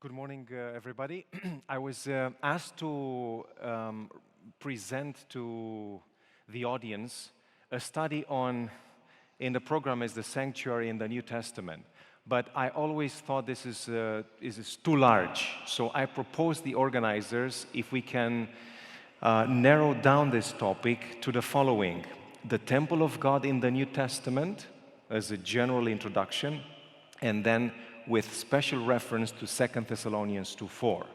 Good morning, everybody. I was asked to present to the audience a study in the program is the sanctuary in the New Testament. But I always thought this is too large. So I proposed the organizers if we can narrow down this topic to the following: the temple of God in the New Testament as a general introduction, and then with special reference to 2 Thessalonians 2:4.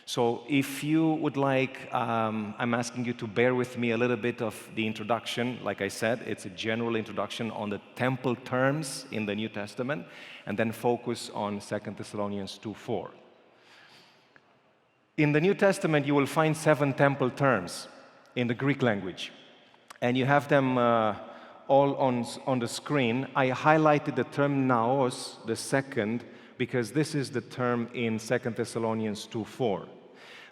So if you would like, I'm asking you to bear with me a little bit of the introduction. Like I said, it's a general introduction on the temple terms in the New Testament, and then focus on 2 Thessalonians 2:4. In the New Testament, you will find 7 temple terms in the Greek language, and you have them all on the screen. I highlighted the term naos, the second, because this is the term in 2 Thessalonians 2:4.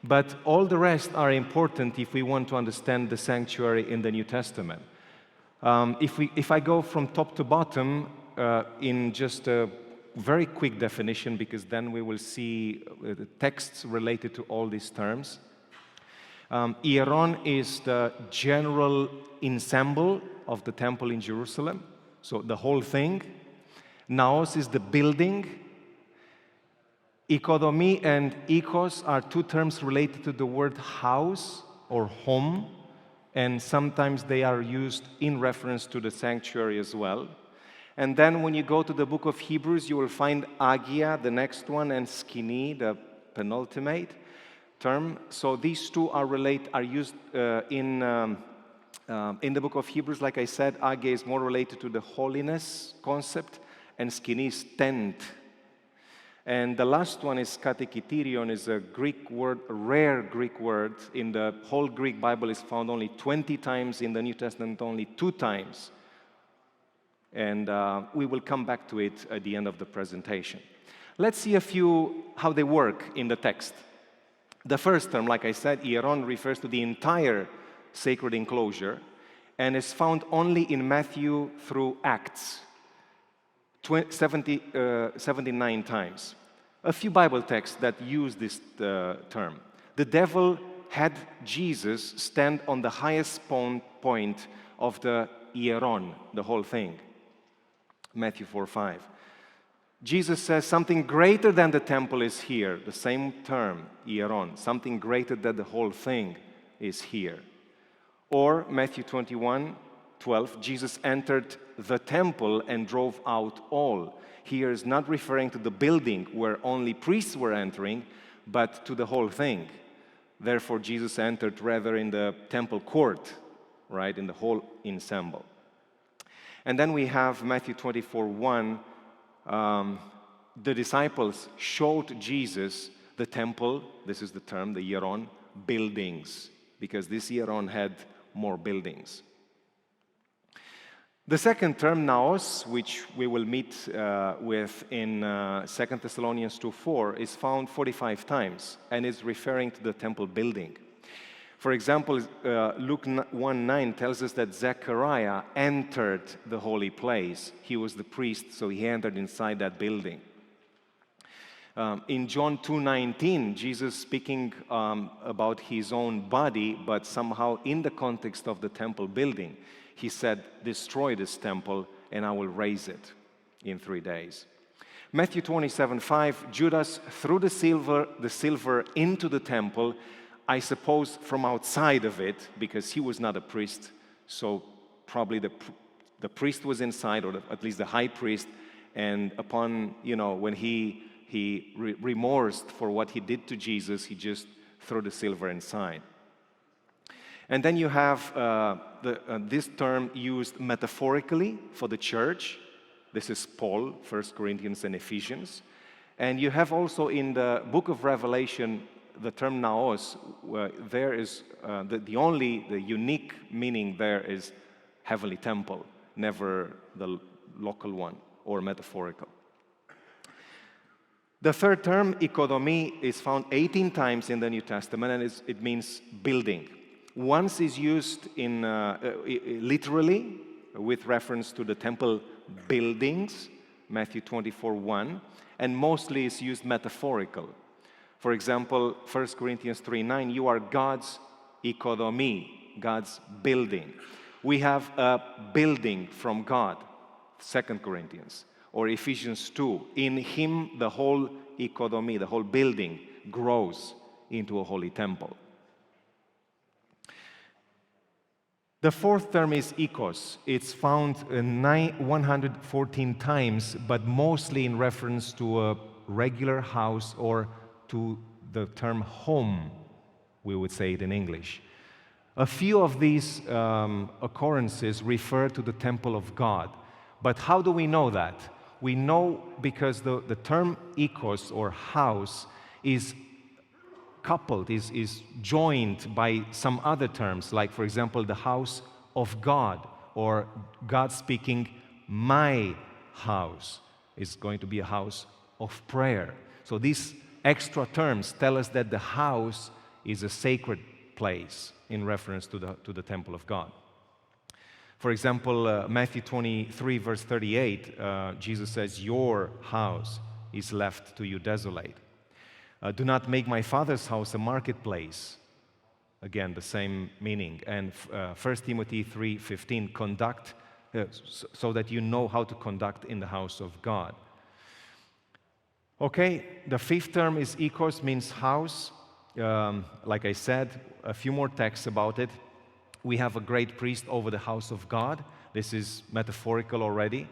But all the rest are important if we want to understand the sanctuary in the New Testament. If I go from top to bottom in just a very quick definition, because then we will see the texts related to all these terms. Hieron is the general ensemble of the temple in Jerusalem, so the whole thing. Naos is the building. Oikodomai and oīkos are 2 terms related to the word house or home, and sometimes they are used in reference to the sanctuary as well. And then when you go to the book of Hebrews, you will find hagia, the next one, and skēnē, the penultimate term. So these 2 are used in the book of Hebrews. Like I said, hagia is more related to the holiness concept, and skēnē is tent. And the last one is katoikētērion, is a Greek word, a rare Greek word. In the whole Greek Bible is found only 20 times, in the New Testament only 2 times. And we will come back to it at the end of the presentation. Let's see how they work in the text. The first term, like I said, hieron, refers to the entire sacred enclosure and is found only in Matthew through Acts, 79 times. A few Bible texts that use this term. The devil had Jesus stand on the highest point of the hieron, the whole thing. Matthew 4:5. Jesus says something greater than the temple is here. The same term, hieron. Something greater than the whole thing is here. Or Matthew 21:12, Jesus entered the temple and drove out all. Here is not referring to the building where only priests were entering, but to the whole thing. Therefore, Jesus entered rather in the temple court, right, in the whole ensemble. And then we have Matthew 24:1. The disciples showed Jesus the temple, this is the term, the hieron, buildings, because this hieron had more buildings. The second term, naos, which we will meet with in 2 Thessalonians 2:4, is found 45 times and is referring to the temple building. For example, Luke 1:9 tells us that Zechariah entered the holy place. He was the priest, so he entered inside that building. In John 2:19, Jesus speaking about his own body, but somehow in the context of the temple building, he said, "Destroy this temple, and I will raise it in 3 days." Matthew 27:5, Judas threw the silver into the temple, I suppose from outside of it, because he was not a priest, so probably the priest was inside, or at least the high priest, and upon, when he remorsed for what he did to Jesus, he just threw the silver inside. And then you have this term used metaphorically for the church. This is Paul, 1 Corinthians and Ephesians. And you have also in the book of Revelation the term naos. There is the unique meaning there is heavenly temple, never the local one or metaphorical. The third term, oīkodomai, is found 18 times in the New Testament, and it means building. Once is used in literally with reference to the temple buildings, Matthew 24:1, and mostly is used metaphorical For example, 1 Corinthians 3:9, you are God's oikodomai, God's building. We have a building from God, 2 Corinthians. Or Ephesians 2, in Him the whole oikodomai, the whole building, grows into a holy temple. The fourth term is oīkos. It's found 114 times, but mostly in reference to a regular house or to the term home, we would say it in English. A few of these occurrences refer to the temple of God. But how do we know that? We know because the term oīkos or house is coupled, is joined by some other terms, like for example the house of God, or God speaking, my house is going to be a house of prayer. So these extra terms tell us that the house is a sacred place in reference to the temple of God. For example, Matthew 23 verse 38, Jesus says, your house is left to you desolate. Do not make my Father's house a marketplace. Again, the same meaning. And 1 Timothy 3:15, conduct so that you know how to conduct in the house of God. Okay, the fifth term is oīkos, means house. Like I said, a few more texts about it. We have a great priest over the house of God. This is metaphorical already.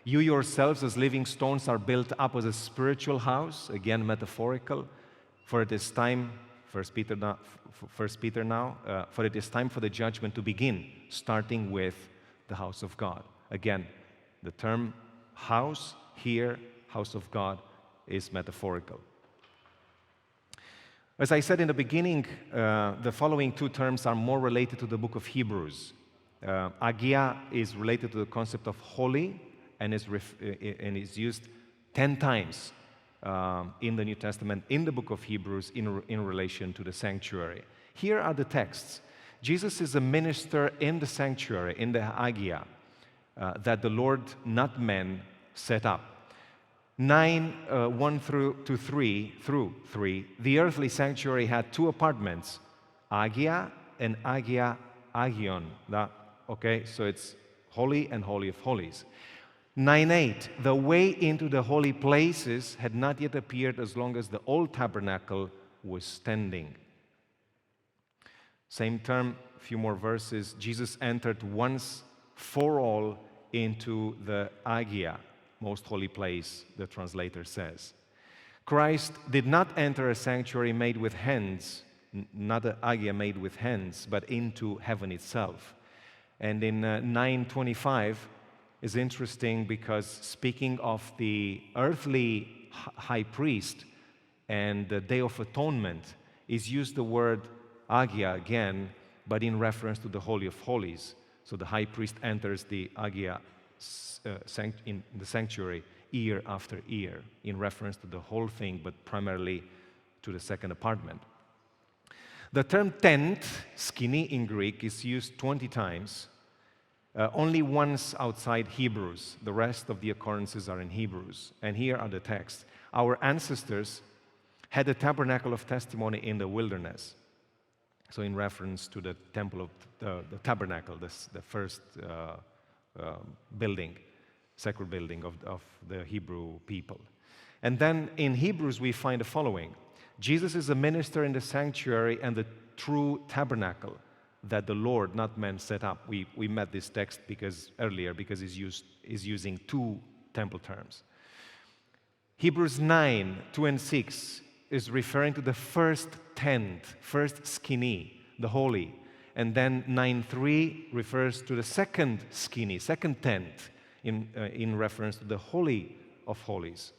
You yourselves as living stones are built up as a spiritual house, again metaphorical. For it is time, 1 Peter now, for it is time for the judgment to begin, starting with the house of God. Again, the term house here, house of God, is metaphorical. As I said in the beginning, the following two terms are more related to the book of Hebrews. Hagia is related to the concept of holy, and is used 10 times in the New Testament, in the book of Hebrews, in relation to the sanctuary. Here are the texts. Jesus is a minister in the sanctuary, in the hagia, that the Lord, not men, set up. 1 through 3, the earthly sanctuary had two apartments, hagia and hagion. Okay, so it's holy and holy of holies. 9:8, the way into the holy places had not yet appeared as long as the old tabernacle was standing. Same term, a few more verses. Jesus entered once for all into the hagia, most holy place, the translator says. Christ did not enter a sanctuary made with hands, not a hagia made with hands, but into heaven itself. And in 9:25 is interesting because speaking of the earthly high priest and the Day of Atonement is used the word hagia again, but in reference to the Holy of Holies. So the high priest enters the hagia in the sanctuary year after year in reference to the whole thing, but primarily to the second apartment. The term tent, skēnē in Greek, is used 20 times, only once outside Hebrews. The rest of the occurrences are in Hebrews. And here are the texts. Our ancestors had a tabernacle of testimony in the wilderness. So in reference to the temple of the tabernacle, the first building, sacred building of the Hebrew people. And then in Hebrews we find the following. Jesus is a minister in the sanctuary and the true tabernacle that the Lord, not man, set up. We met this text earlier because he's using two temple terms. Hebrews 9:2 and 6 is referring to the first tent, first skēnē, the holy. And then 9:3 refers to the second skēnē, second tent, in reference to the Holy of Holies.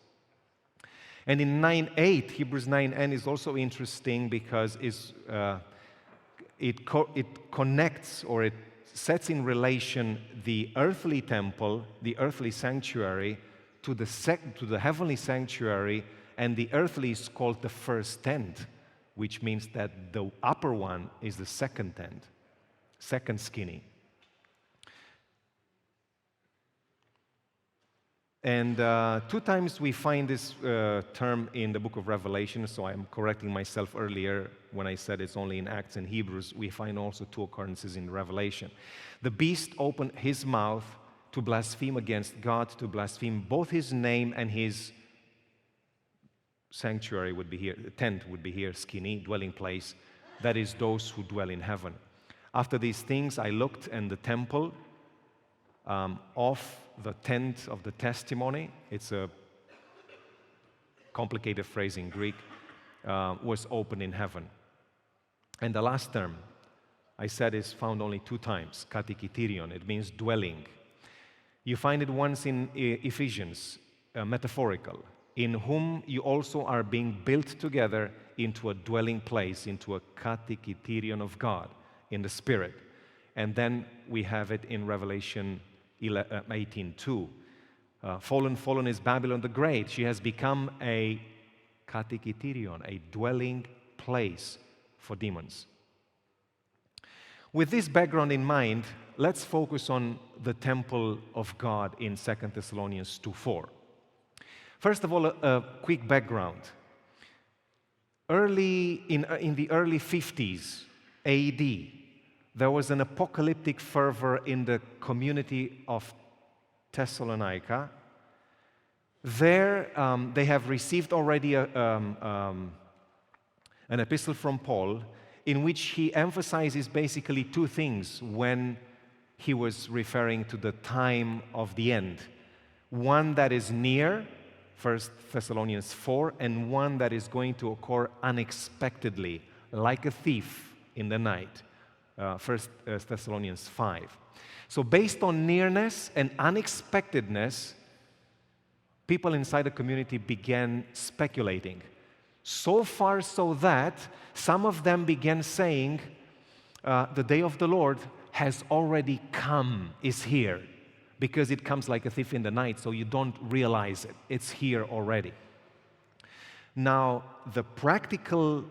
And in 9:8, Hebrews 9:n is also interesting because it connects, or it sets in relation the earthly temple, the earthly sanctuary, to the heavenly sanctuary, and the earthly is called the first tent, which means that the upper one is the second tent, second skēnē. And 2 times we find this term in the book of Revelation, so I'm correcting myself earlier when I said it's only in Acts and Hebrews. We find also 2 occurrences in Revelation. The beast opened his mouth to blaspheme against God, to blaspheme both his name and his sanctuary would be here, tent would be here, skēnē, dwelling place, that is those who dwell in heaven. After these things I looked, and the temple of the tent of the testimony, it's a complicated phrase in Greek, was open in heaven. And the last term I said is found only 2 times, katoikētērion. It means dwelling. You find it once in Ephesians, metaphorical, in whom you also are being built together into a dwelling place, into a katoikētērion of God in the Spirit. And then we have it in Revelation 18:2. Fallen is Babylon the Great. She has become a katoikētērion, a dwelling place for demons. With this background in mind, let's focus on the temple of God in 2 Thessalonians 2:4. First of all, a quick background. In the early 50s AD, there was an apocalyptic fervor in the community of Thessalonica. There, they have received already an epistle from Paul in which he emphasizes basically 2 things when he was referring to the time of the end. One that is near, 1 Thessalonians 4, and one that is going to occur unexpectedly, like a thief in the night, 1 Thessalonians 5. So based on nearness and unexpectedness, people inside the community began speculating. So far so that some of them began saying, the day of the Lord has already come, is here, because it comes like a thief in the night, so you don't realize it. It's here already. Now, the practical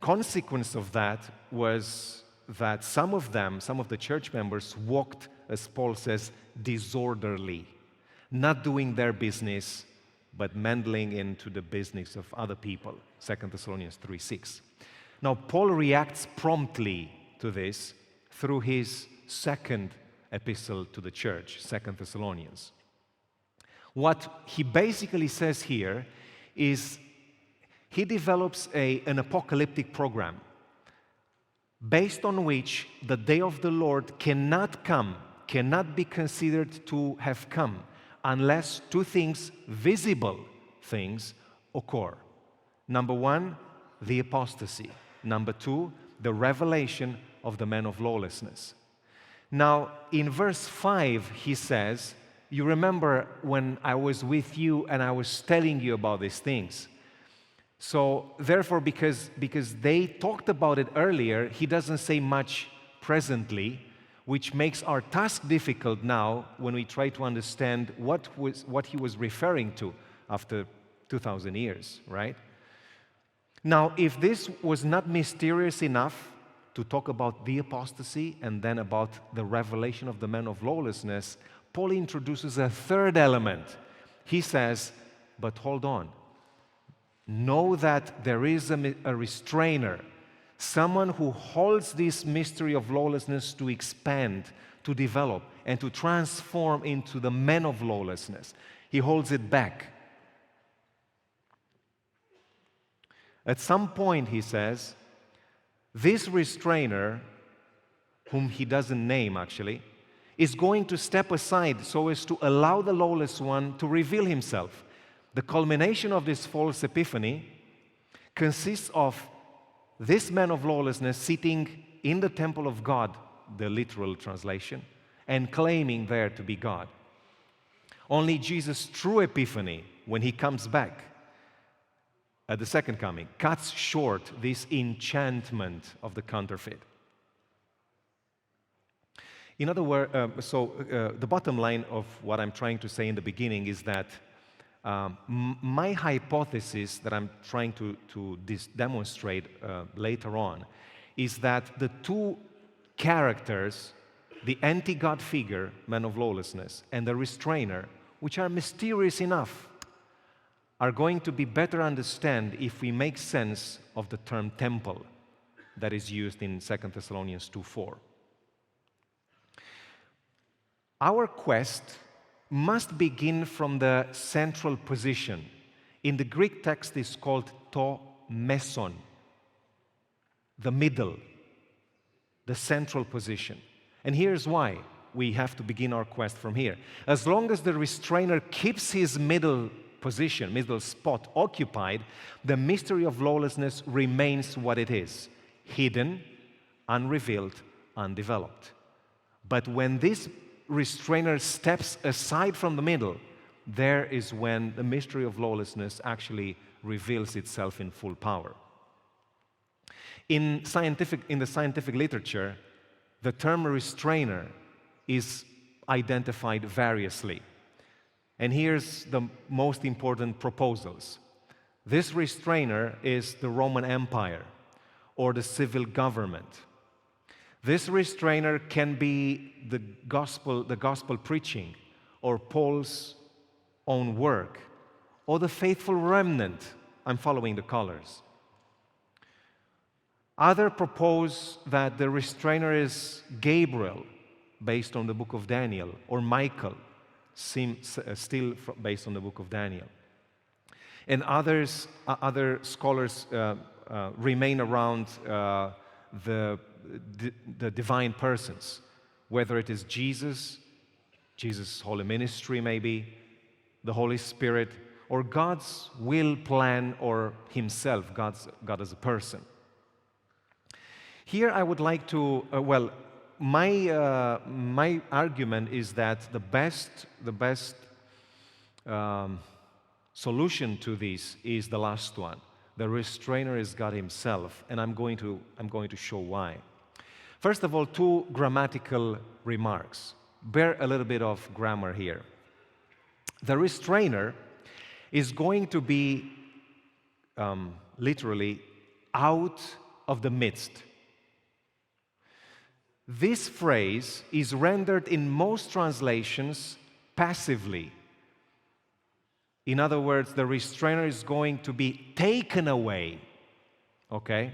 consequence of that was that some of the church members walked, as Paul says, disorderly, not doing their business, but meddling into the business of other people, 2 Thessalonians 3:6. Now, Paul reacts promptly to this through his second epistle to the church, 2 Thessalonians. What he basically says here is he develops an apocalyptic program based on which the day of the Lord cannot be considered to have come unless 2 things, visible things, occur. Number 1, the apostasy. Number 2, the revelation of the man of lawlessness. Now, in verse 5, he says, you remember when I was with you and I was telling you about these things. So, therefore, because they talked about it earlier, he doesn't say much presently, which makes our task difficult now when we try to understand what he was referring to after 2,000 years, right? Now, if this was not mysterious enough to talk about the apostasy and then about the revelation of the man of lawlessness, Paul introduces a third element. He says, but hold on. Know that there is a restrainer, someone who holds this mystery of lawlessness to expand, to develop, and to transform into the man of lawlessness. He holds it back. At some point, he says, this restrainer, whom he doesn't name actually, is going to step aside so as to allow the lawless one to reveal himself. The culmination of this false epiphany consists of this man of lawlessness sitting in the temple of God, the literal translation, and claiming there to be God. Only Jesus' true epiphany, when he comes back at the second coming, cuts short this enchantment of the counterfeit. In other words, the bottom line of what I'm trying to say in the beginning is that my hypothesis that I'm trying to demonstrate later on is that the 2 characters, the anti-God figure, man of lawlessness, and the restrainer, which are mysterious enough, are going to be better understood if we make sense of the term temple that is used in 2 Thessalonians 2:4. Our quest must begin from the central position. In the Greek text, it's called to meson, the middle, the central position. And here's why we have to begin our quest from here. As long as the restrainer keeps his middle position, middle spot occupied, the mystery of lawlessness remains what it is: hidden, unrevealed, undeveloped. But when this restrainer steps aside from the middle, there is when the mystery of lawlessness actually reveals itself in full power. In the scientific literature, the term restrainer is identified variously. And here's the most important proposals. This restrainer is the Roman Empire or the civil government. This restrainer can be the gospel preaching, or Paul's own work, or the faithful remnant. I'm following the colors. Others propose that the restrainer is Gabriel, based on the book of Daniel, or Michael, still based on the book of Daniel. And other scholars remain around the divine persons, whether it is Jesus' holy ministry maybe, the Holy Spirit, or God's will, plan, or Himself, God as a person. Here I would like to, my argument is that the best solution to this is the last one. The restrainer is God Himself, and I'm going to show why. First of all, two grammatical remarks. Bear a little bit of grammar here. The restrainer is going to be literally out of the midst. This phrase is rendered in most translations passively. In other words, the restrainer is going to be taken away. Okay?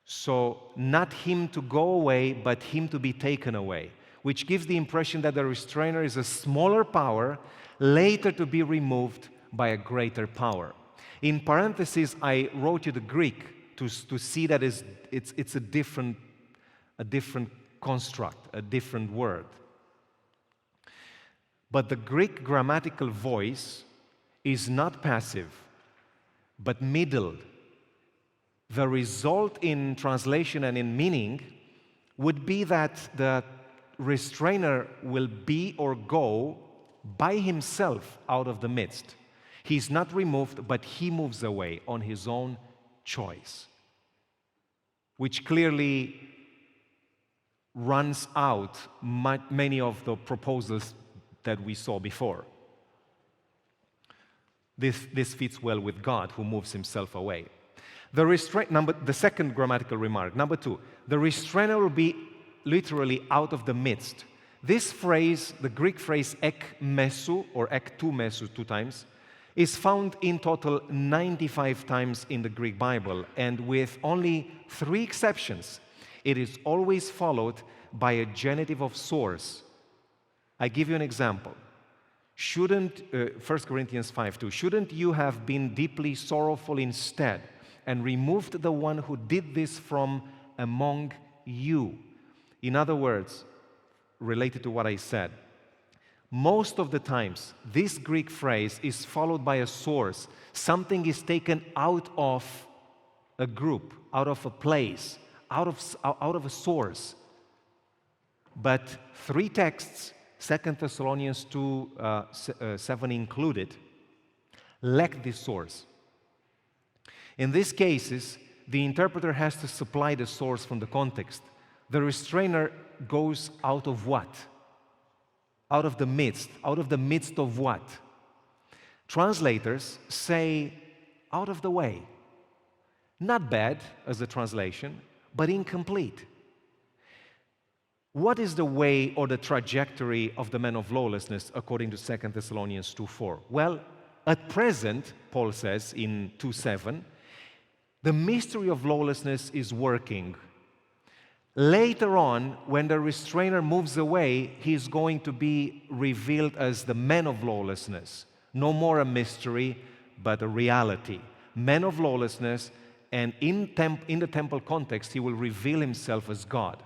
So, not him to go away, but him to be taken away, which gives the impression that the restrainer is a smaller power, later to be removed by a greater power. In parentheses, I wrote you the Greek to see that it's a different construct, a different word. But the Greek grammatical voice is not passive, but middled. The result in translation and in meaning would be that the restrainer will be or go by himself out of the midst. He's not removed, but he moves away on his own choice, which clearly runs out many of the proposals that we saw before. This fits well with God, who moves himself away. The second grammatical remark, number two, the restrainer will be literally out of the midst. This phrase, the Greek phrase ek mesu, or ek tu mesu 2 times, is found in total 95 times in the Greek Bible, and with only 3 exceptions, it is always followed by a genitive of source. I give you an example. 1 Corinthians 5:2, shouldn't you have been deeply sorrowful instead and removed the one who did this from among you? In other words, related to what I said, most of the times this Greek phrase is followed by a source. Something is taken out of a group, out of a place, out of a source. But 3 texts, 2 Thessalonians 2:7 included, lack this source. In these cases, the interpreter has to supply the source from the context. The restrainer goes out of what? Out of the midst. Out of the midst of what? Translators say, out of the way. Not bad as a translation, but incomplete. What is the way or the trajectory of the man of lawlessness according to 2 Thessalonians 2:4? Well, at present, Paul says in 2:7, the mystery of lawlessness is working. Later on, when the restrainer moves away, he is going to be revealed as the man of lawlessness. No more a mystery, but a reality. Man of lawlessness, and in the temple context, he will reveal himself as God.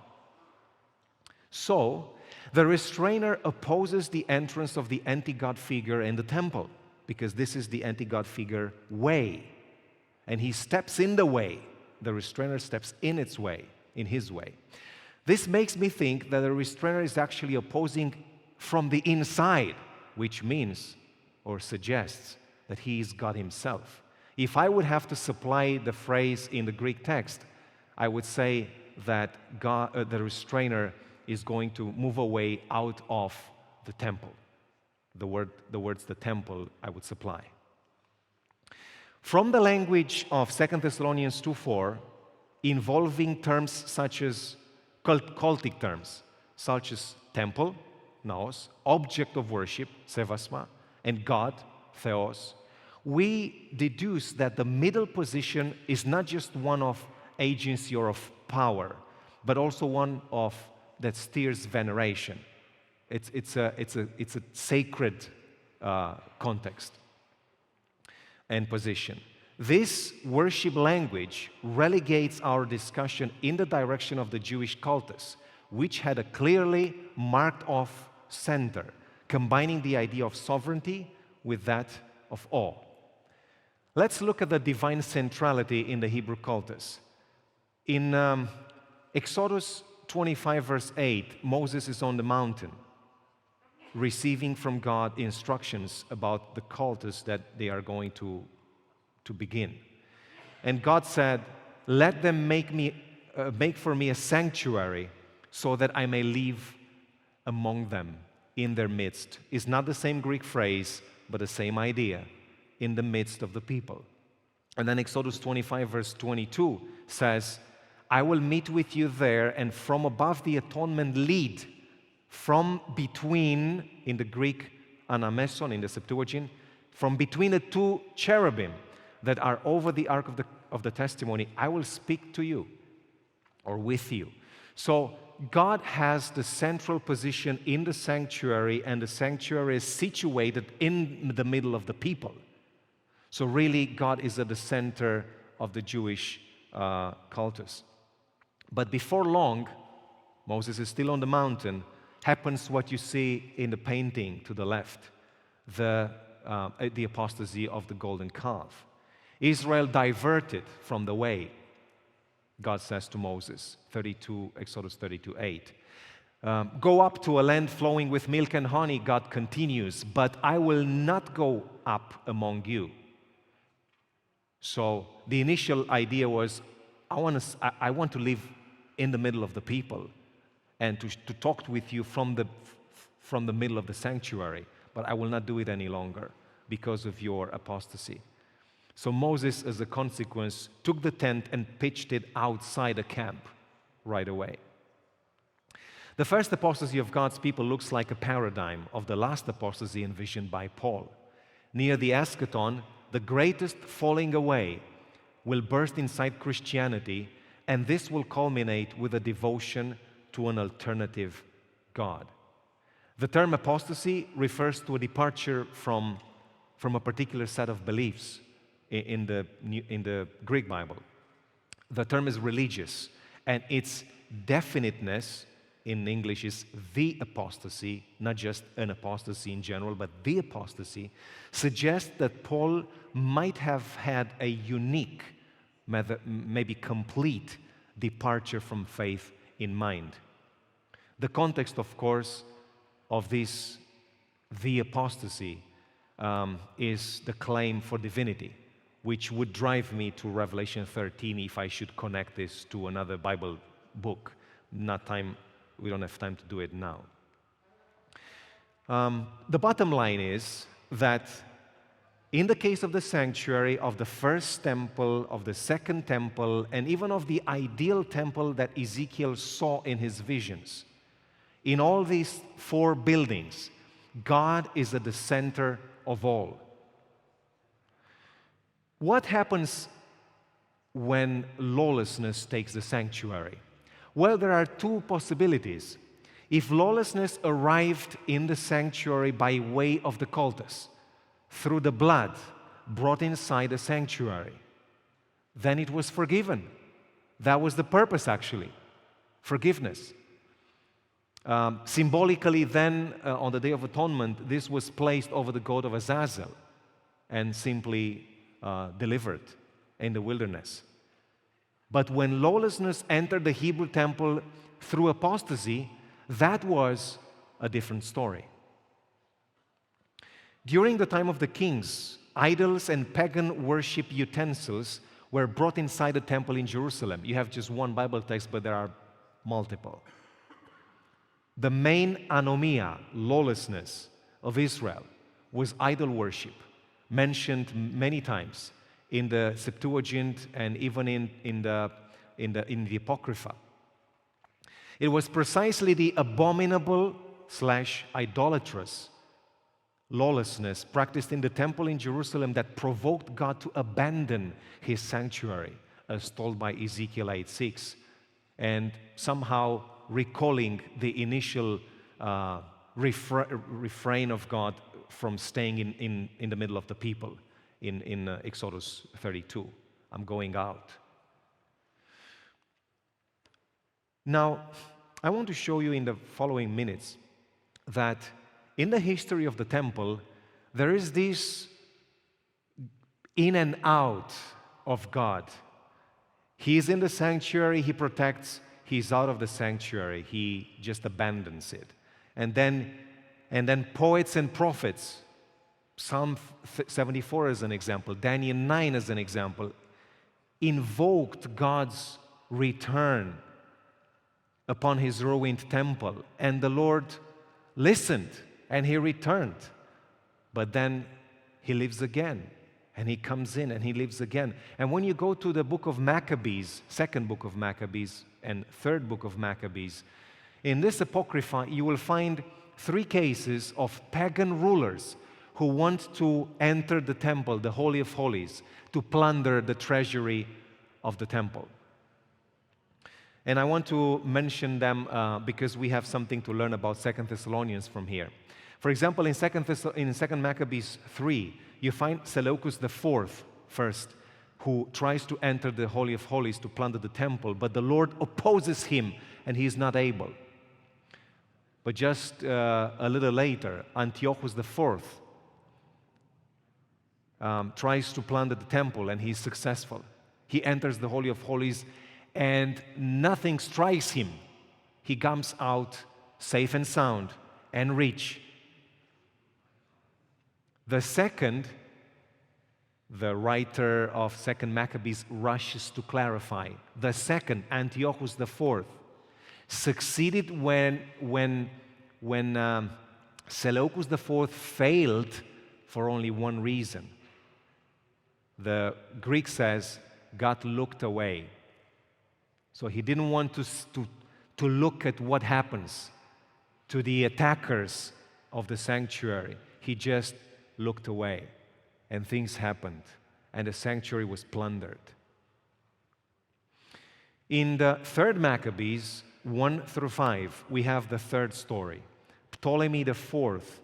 So, the restrainer opposes the entrance of the anti-God figure in the temple, because this is the anti-God figure way. And he steps in the way. The restrainer steps in its way, in his way. This makes me think that the restrainer is actually opposing from the inside, which means or suggests that he is God himself. If I would have to supply the phrase in the Greek text, I would say that the restrainer is going to move away out of the temple. The words the temple I would supply. From the language of 2 Thessalonians 2:4, involving terms such as cultic terms, such as temple, naos, object of worship, sevasma, and God, theos, we deduce that the middle position is not just one of agency or of power, but also one of that steers veneration. It's a sacred context and position. This worship language relegates our discussion in the direction of the Jewish cultus, which had a clearly marked off center, combining the idea of sovereignty with that of awe. Let's look at the divine centrality in the Hebrew cultus. In Exodus 25, verse 8, Moses is on the mountain, receiving from God instructions about the cultus that they are going to begin. And God said, let them make for me a sanctuary so that I may live among them in their midst. It's not the same Greek phrase, but the same idea, in the midst of the people. And then Exodus 25, verse 22 says, I will meet with you there, and from above the atonement lead, from between, in the Greek, anameson, in the Septuagint, from between the two cherubim that are over the ark of the testimony, I will speak to you, or with you. So God has the central position in the sanctuary, and the sanctuary is situated in the middle of the people. So really, God is at the center of the Jewish cultus. But before long, Moses is still on the mountain, happens what you see in the painting to the left, the apostasy of the golden calf. Israel diverted from the way, God says to Moses, Exodus 32:8. Go up to a land flowing with milk and honey, God continues, but I will not go up among you. So the initial idea was, I want to live in the middle of the people and to talk with you from the middle of the sanctuary, but I will not do it any longer because of your apostasy. So Moses, as a consequence, took the tent and pitched it outside the camp right away. The first apostasy of God's people looks like a paradigm of the last apostasy envisioned by Paul. Near the eschaton, the greatest falling away will burst inside Christianity, and this will culminate with a devotion to an alternative God. The term apostasy refers to a departure from a particular set of beliefs in the Greek Bible. The term is religious, and its definiteness in English is the apostasy, not just an apostasy in general, but the apostasy, suggests that Paul might have had a unique, maybe complete departure from faith in mind. The context, of course, of this, the apostasy, is the claim for divinity, which would drive me to Revelation 13 if I should connect this to another Bible book. We don't have time to do it now. The bottom line is that in the case of the sanctuary, of the first temple, of the second temple, and even of the ideal temple that Ezekiel saw in his visions, In all these 4 buildings, God is at the center of all. What happens when lawlessness takes the sanctuary? Well, there are 2 possibilities. If lawlessness arrived in the sanctuary by way of the cultus, through the blood brought inside the sanctuary, then it was forgiven. That was the purpose, actually, forgiveness. Symbolically, then, on the Day of Atonement, this was placed over the goat of Azazel and simply delivered in the wilderness. But when lawlessness entered the Hebrew temple through apostasy, that was a different story. During the time of the kings, idols and pagan worship utensils were brought inside the temple in Jerusalem. You have just one Bible text, but there are multiple. The main anomia, lawlessness of Israel, was idol worship, mentioned many times in the Septuagint and even in the Apocrypha. It was precisely the abominable / idolatrous lawlessness practiced in the temple in Jerusalem that provoked God to abandon His sanctuary, as told by Ezekiel 8:6, and somehow recalling the initial refrain of God from staying in the middle of the people in Exodus 32. I'm going out. Now, I want to show you in the following minutes that in the history of the temple, there is this in and out of God. He is in the sanctuary, He protects. He's out of the sanctuary, He just abandons it. And then poets and prophets, Psalm 74 as an example, Daniel 9 as an example, invoked God's return upon His ruined temple. And the Lord listened and He returned. But then He lives again. And He comes in and He lives again. And when you go to the book of Maccabees, second book of Maccabees and third book of Maccabees, in this Apocrypha you will find 3 cases of pagan rulers who want to enter the temple, the Holy of Holies, to plunder the treasury of the temple. And I want to mention them because we have something to learn about 2 Thessalonians from here. For example, in 2 Maccabees 3, you find Seleucus IV first, who tries to enter the Holy of Holies to plunder the temple, but the Lord opposes him and he is not able. But just a little later, Antiochus IV tries to plunder the temple and he is successful. He enters the Holy of Holies and nothing strikes him. He comes out safe and sound and rich. The second, the writer of 2 Maccabees rushes to clarify. The second, Antiochus IV, succeeded when Seleucus IV failed for only one reason. The Greek says, God looked away. So he didn't want to look at what happens to the attackers of the sanctuary. He just looked away, and things happened, and the sanctuary was plundered. In the third Maccabees, 1-5, we have the third story. Ptolemy IV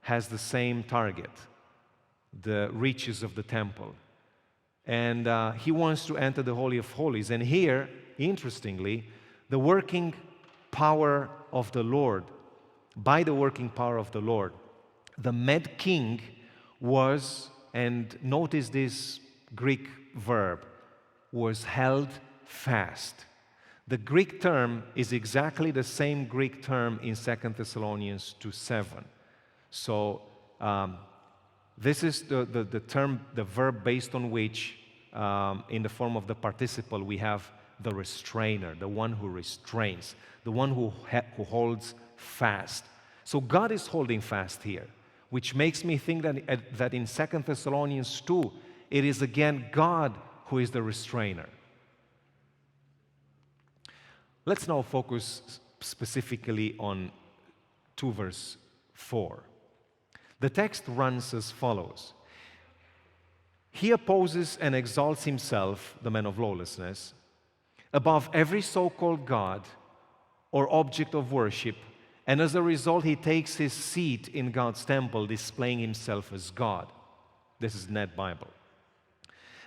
has the same target, the riches of the temple. And he wants to enter the Holy of Holies. And here, interestingly, the working power of the Lord, by the working power of the Lord, the Med king was, and notice this Greek verb, was held fast. The Greek term is exactly the same Greek term in 2 Thessalonians 2:7. So this is the term, the verb based on which, in the form of the participle, we have the restrainer, the one who restrains, the one who holds fast. So God is holding fast here, which makes me think that in 2 Thessalonians 2, it is again God who is the restrainer. Let's now focus specifically on 2 verse 4. The text runs as follows. He opposes and exalts himself, the man of lawlessness, above every so-called God or object of worship, and as a result he takes his seat in God's temple, displaying himself as God. This is Net Bible.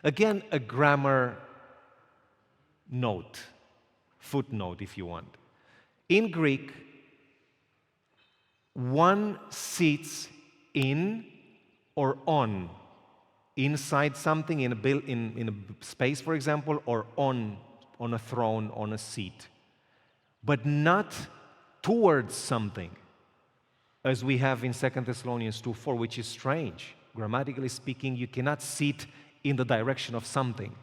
Again, a grammar note, footnote if you want. In Greek, one sits in or on, inside something, in a space, for example, or on a throne, on a seat, but not towards something, as we have in 2 Thessalonians 2:4, which is strange. Grammatically speaking, you cannot sit in the direction of something.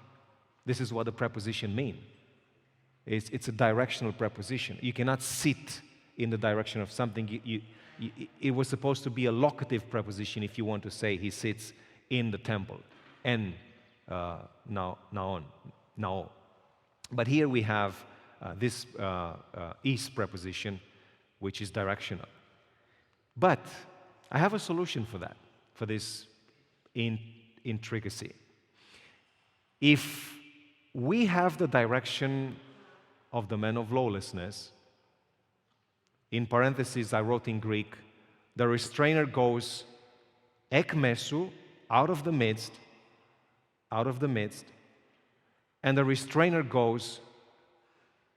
This is what the preposition means. It's a directional preposition. You cannot sit in the direction of something. It was supposed to be a locative preposition if you want to say he sits in the temple. And now. But here we have this is preposition, which is directional. But I have a solution for that, for this intricacy. If we have the direction of the man of lawlessness, in parentheses I wrote in Greek, the restrainer goes ekmesu, out of the midst, and the restrainer goes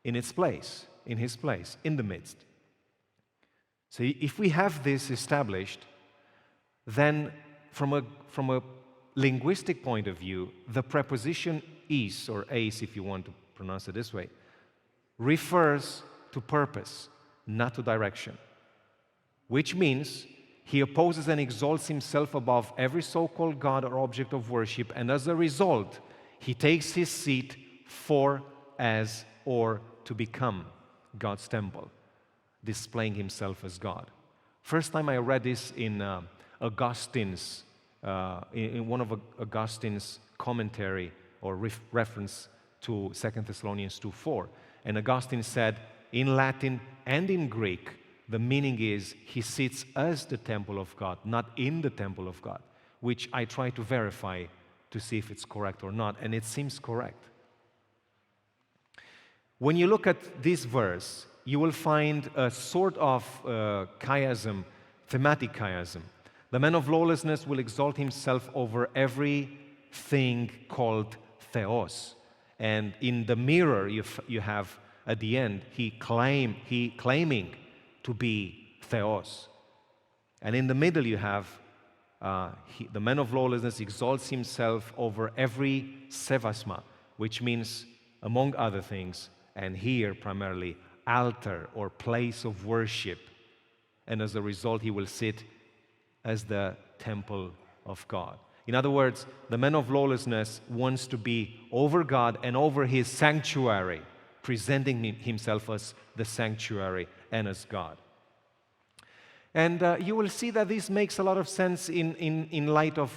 in its place, in his place, in the midst. So if we have this established, then from a linguistic point of view, the preposition is, or eis if you want to pronounce it this way, refers to purpose, not to direction, which means he opposes and exalts himself above every so-called God or object of worship, and as a result, he takes his seat for, as, or to become God's temple, displaying himself as God. First time I read this in Augustine's, in one of Augustine's commentary or reference to 2 Thessalonians 2:4. And Augustine said, in Latin and in Greek, the meaning is he sits as the temple of God, not in the temple of God, which I try to verify to see if it's correct or not, and it seems correct. When you look at this verse, you will find a sort of chiasm, thematic chiasm. The man of lawlessness will exalt himself over everything called theos. And in the mirror you have at the end, he claiming to be theos. And in the middle you have the man of lawlessness exalts himself over every sevasma, which means, among other things, and here primarily, altar or place of worship. And as a result, he will sit as the temple of God. In other words, the man of lawlessness wants to be over God and over his sanctuary, presenting himself as the sanctuary and as God. And you will see that this makes a lot of sense in light of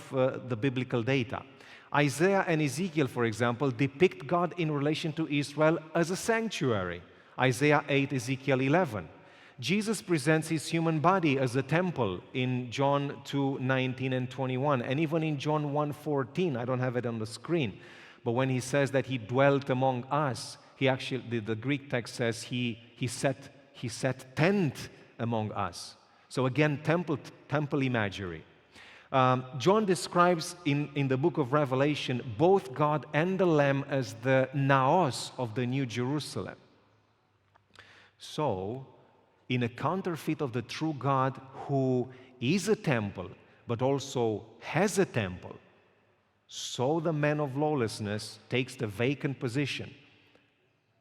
the biblical data. Isaiah and Ezekiel, for example, depict God in relation to Israel as a sanctuary. Isaiah 8, Ezekiel 11. Jesus presents his human body as a temple in John 2, 19 and 21. And even in John 1, 14, I don't have it on the screen, but when he says that he dwelt among us, he actually, the Greek text says he set tent among us. So again, temple imagery. John describes in the book of Revelation both God and the Lamb as the naos of the New Jerusalem. So, in a counterfeit of the true God who is a temple but also has a temple, so the man of lawlessness takes the vacant position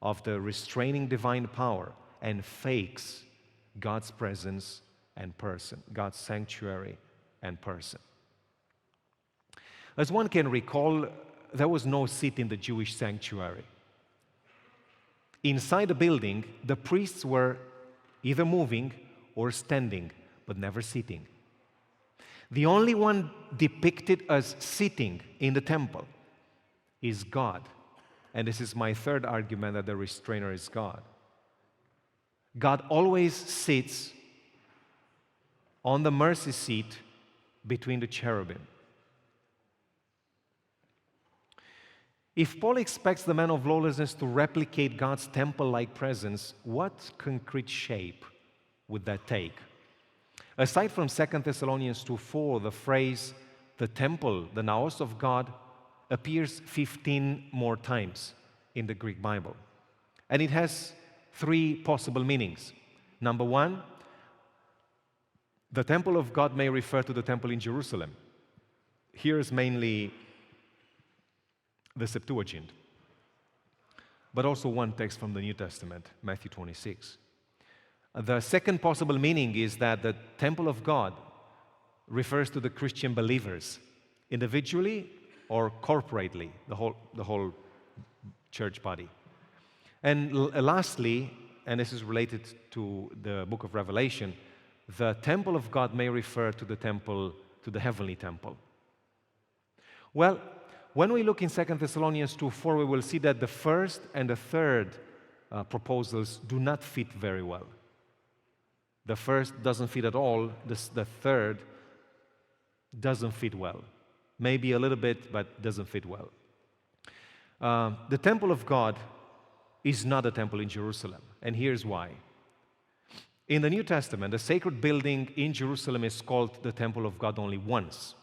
of the restraining divine power and fakes God's presence and person, God's sanctuary and person. As one can recall, there was no seat in the Jewish sanctuary. Inside the building, the priests were either moving or standing, but never sitting. The only one depicted as sitting in the temple is God. And this is my third argument, that the restrainer is God. God always sits on the mercy seat between the cherubim. If Paul expects the man of lawlessness to replicate God's temple-like presence, what concrete shape would that take? Aside from 2 Thessalonians 2:4, the phrase, the temple, the naos of God, appears 15 more times in the Greek Bible. And it has 3 possible meanings. Number 1, the temple of God may refer to the temple in Jerusalem. Here is mainly the Septuagint, but also one text from the New Testament, Matthew 26. The second possible meaning is that the temple of God refers to the Christian believers, individually or corporately, the whole church body. And lastly, and this is related to the book of Revelation, the temple of God may refer to the temple, to the heavenly temple. Well, when we look in 2 Thessalonians 2:4, we will see that the first and the third proposals do not fit very well. The first doesn't fit at all. The third doesn't fit well. Maybe a little bit, but doesn't fit well. The temple of God is not a temple in Jerusalem, and here's why. In the New Testament, the sacred building in Jerusalem is called the temple of God only once.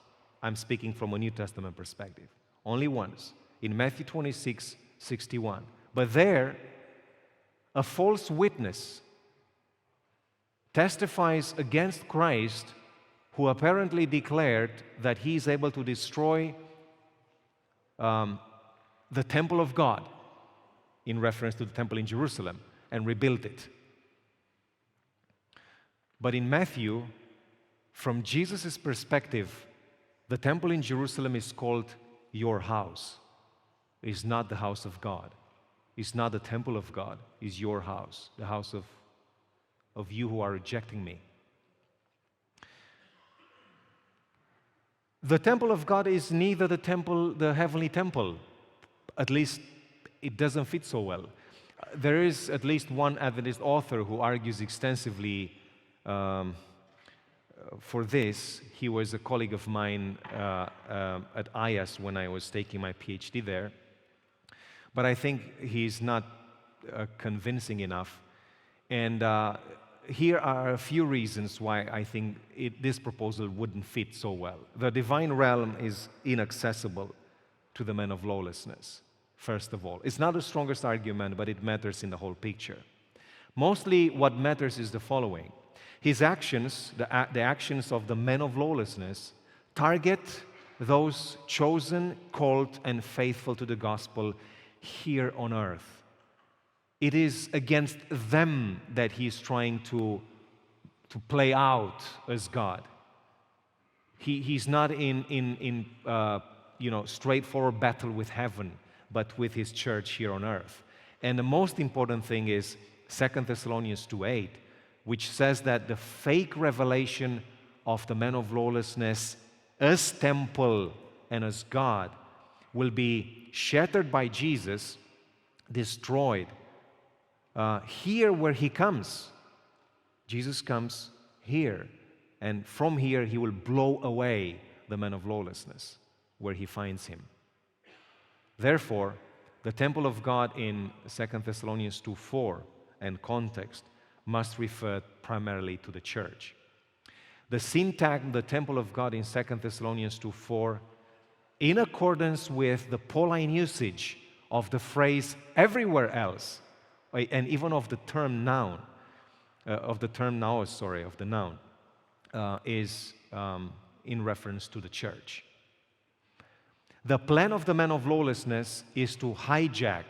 I'm speaking from a New Testament perspective. Only once, in Matthew 26:61. But there, a false witness testifies against Christ, who apparently declared that he is able to destroy the temple of God, in reference to the temple in Jerusalem, and rebuild it. But in Matthew, from Jesus' perspective, the temple in Jerusalem is called your house. It's not the house of God. It's not the temple of God. It's your house, the house of you who are rejecting me. The temple of God is neither the temple, the heavenly temple. At least it doesn't fit so well. There is at least one Adventist author who argues extensively for this. He was a colleague of mine at IAS when I was taking my PhD there. But I think he's not convincing enough. And here are a few reasons why I think this proposal wouldn't fit so well. The divine realm is inaccessible to the man of lawlessness, first of all. It's not the strongest argument, but it matters in the whole picture. Mostly what matters is the following. His actions, the actions of the men of lawlessness, target those chosen, called, and faithful to the gospel here on earth. It is against them that he is trying to play out as God. He's not in straightforward battle with heaven, but with his church here on earth. And the most important thing is 2 Thessalonians 2:8, which says that the fake revelation of the man of lawlessness as temple and as God will be shattered by Jesus, destroyed. Here where he comes, Jesus comes here, and from here he will blow away the man of lawlessness where he finds him. Therefore, the temple of God in 2 Thessalonians 2:4 and context must refer primarily to the church. The syntax, the temple of God in 2 Thessalonians 2:4, in accordance with the Pauline usage of the phrase everywhere else, and even of the term noun, is in reference to the church. The plan of the man of lawlessness is to hijack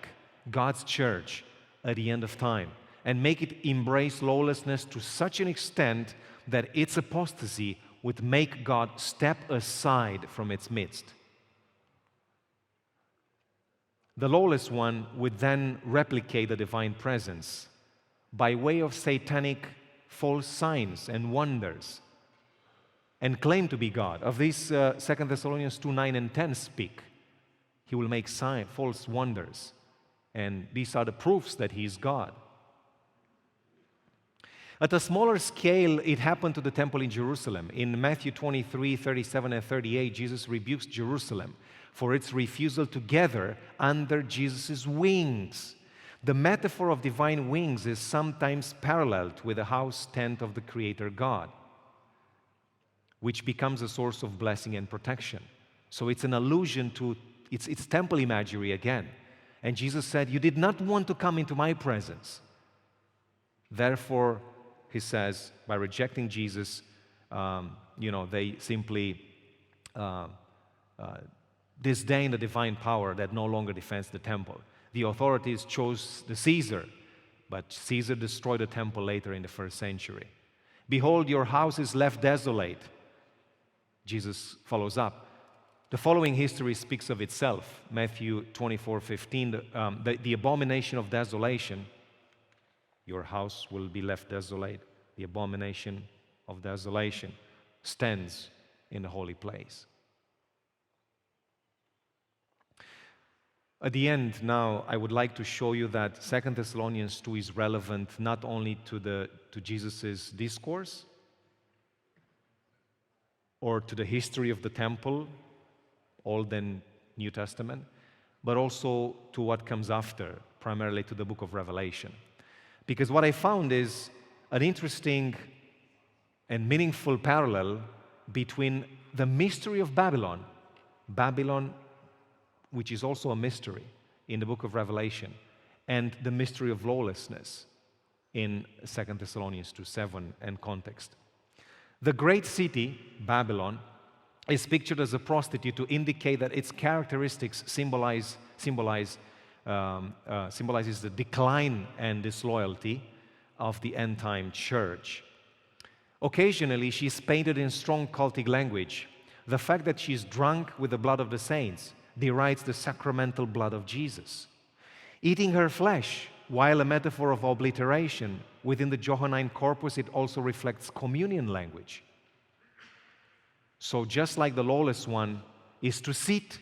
God's church at the end of time and make it embrace lawlessness to such an extent that its apostasy would make God step aside from its midst. The lawless one would then replicate the divine presence by way of satanic false signs and wonders and claim to be God. Of these, 2 Thessalonians 2:9 and 10 speak. He will make false wonders, and these are the proofs that he is God. At a smaller scale, it happened to the temple in Jerusalem. In Matthew 23, 37 and 38, Jesus rebukes Jerusalem for its refusal to gather under Jesus' wings. The metaphor of divine wings is sometimes paralleled with the house tent of the Creator God, which becomes a source of blessing and protection. So it's an allusion to, it's temple imagery again. And Jesus said, you did not want to come into my presence. Therefore, he says, by rejecting Jesus, they simply disdain the divine power that no longer defends the temple. The authorities chose the Caesar, but Caesar destroyed the temple later in the 1st century. Behold, your house is left desolate. Jesus follows up. The following history speaks of itself. Matthew 24:15, the abomination of desolation. Your house will be left desolate. The abomination of desolation stands in the holy place. At the end now, I would like to show you that 2 Thessalonians 2 is relevant not only to Jesus' discourse or to the history of the temple, Old and New Testament, but also to what comes after, primarily to the book of Revelation. Because what I found is an interesting and meaningful parallel between the mystery of Babylon, which is also a mystery in the book of Revelation, and the mystery of lawlessness in 2 Thessalonians 2:7 and context. The great city, Babylon, is pictured as a prostitute to indicate that its characteristics symbolizes the decline and disloyalty of the end-time church. Occasionally, she's painted in strong cultic language. The fact that she's drunk with the blood of the saints derides the sacramental blood of Jesus. Eating her flesh, while a metaphor of obliteration, within the Johannine corpus, it also reflects communion language. So just like the lawless one is to sit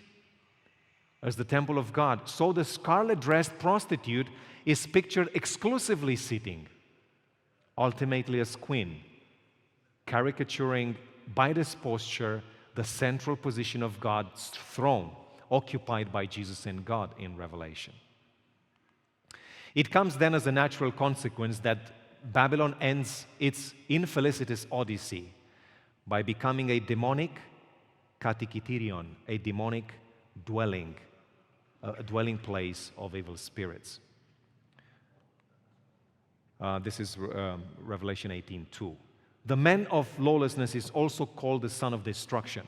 as the temple of God, so the scarlet-dressed prostitute is pictured exclusively sitting, ultimately as queen, caricaturing by this posture the central position of God's throne, occupied by Jesus and God in Revelation. It comes then as a natural consequence that Babylon ends its infelicitous odyssey by becoming a demonic katoikētērion, a demonic dwelling, a dwelling place of evil spirits. This is Revelation 18:2. The man of lawlessness is also called the son of destruction.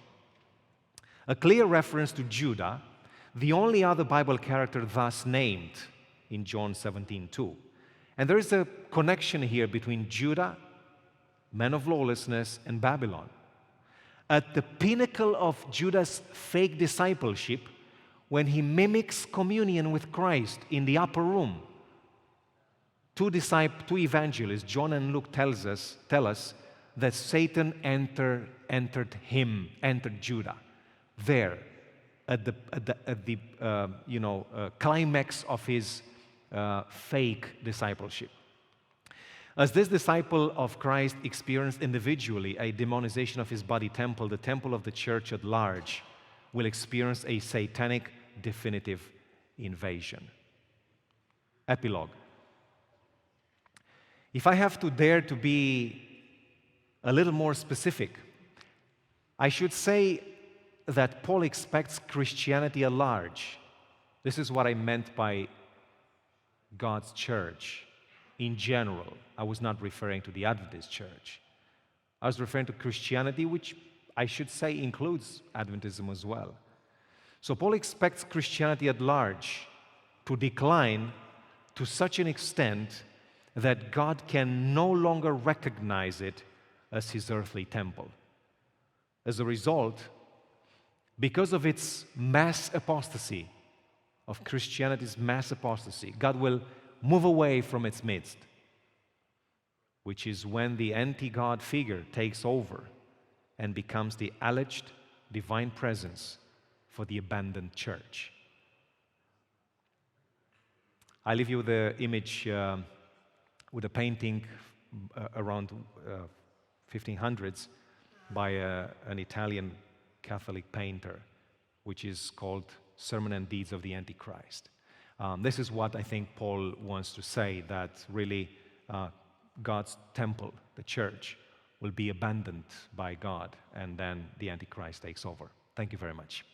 A clear reference to Judah, the only other Bible character thus named in John 17:2. And there is a connection here between Judah, man of lawlessness, and Babylon. At the pinnacle of Judah's fake discipleship, when he mimics communion with Christ in the upper room, two evangelists, John and Luke, tell us that Satan entered Judah there at the climax of his fake discipleship. As this disciple of Christ experienced individually a demonization of his body temple, the temple of the church at large will experience a satanic definitive invasion. Epilogue. If I have to dare to be a little more specific, I should say that Paul expects Christianity at large. This is what I meant by God's church in general. I was not referring to the Adventist church. I was referring to Christianity, which I should say includes Adventism as well. So Paul expects Christianity at large to decline to such an extent that God can no longer recognize it as his earthly temple. As a result, because of its mass apostasy, of Christianity's mass apostasy, God will move away from its midst, which is when the anti-God figure takes over and becomes the alleged divine presence for the abandoned church. I leave you with the image, with a painting around 1500s by an Italian Catholic painter, which is called Sermon and Deeds of the Antichrist. This is what I think Paul wants to say, that really God's temple, the church, will be abandoned by God, and then the Antichrist takes over. Thank you very much.